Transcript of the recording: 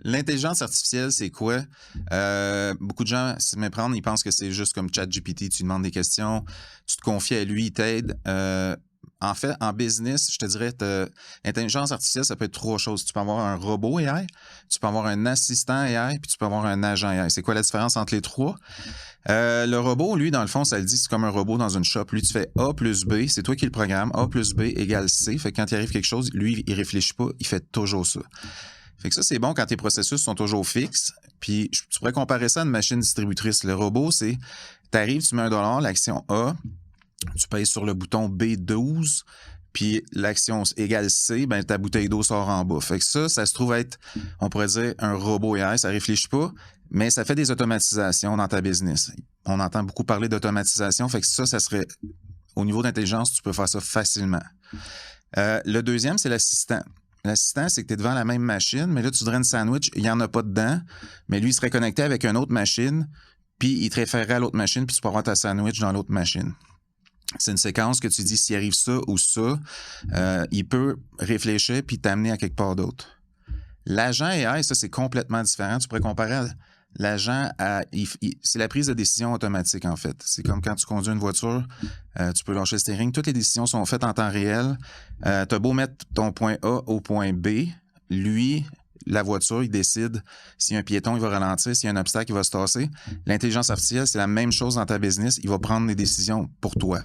L'intelligence artificielle, c'est quoi? Beaucoup de gens s'y méprennent, ils pensent que c'est juste comme ChatGPT, tu lui demandes des questions, tu te confies à lui, il t'aide. En fait, en business, je te dirais, l'intelligence artificielle, ça peut être trois choses. Tu peux avoir un robot AI, tu peux avoir un assistant AI, puis tu peux avoir un agent AI. C'est quoi la différence entre les trois? Le robot, lui, dans le fond, ça le dit, c'est comme un robot dans une shop. Lui, tu fais A plus B, c'est toi qui le programme. A plus B égale C. Fait que quand il arrive quelque chose, lui, il réfléchit pas, il fait toujours ça. Fait que ça, c'est bon quand tes processus sont toujours fixes. Puis, tu pourrais comparer ça à une machine distributrice. Le robot, c'est, tu arrives, tu mets $1, l'action A, tu pèses sur le bouton B12, puis l'action égale C, ben ta bouteille d'eau sort en bas. Fait que ça se trouve être, on pourrait dire, un robot AI. Ça réfléchit pas, mais ça fait des automatisations dans ta business. On entend beaucoup parler d'automatisation. Fait que ça serait, au niveau d'intelligence, tu peux faire ça facilement. Le deuxième, c'est l'assistant. L'assistant, c'est que tu es devant la même machine, mais là, tu voudrais une sandwich, il n'y en a pas dedans, mais lui, il serait connecté avec une autre machine, puis il te référerait à l'autre machine, puis tu peux avoir ta sandwich dans l'autre machine. C'est une séquence que tu dis, s'il arrive ça ou ça, il peut réfléchir puis t'amener à quelque part d'autre. L'agent AI, ça, c'est complètement différent. Tu pourrais comparer à l'agent à... c'est la prise de décision automatique, en fait. C'est comme quand tu conduis une voiture, tu peux lâcher le steering. Toutes les décisions sont faites en temps réel. Tu as beau mettre ton point A au point B, lui, la voiture, il décide s'il y a un piéton, il va ralentir, s'il y a un obstacle, il va se tasser. L'intelligence artificielle, c'est la même chose dans ta business. Il va prendre des décisions pour toi.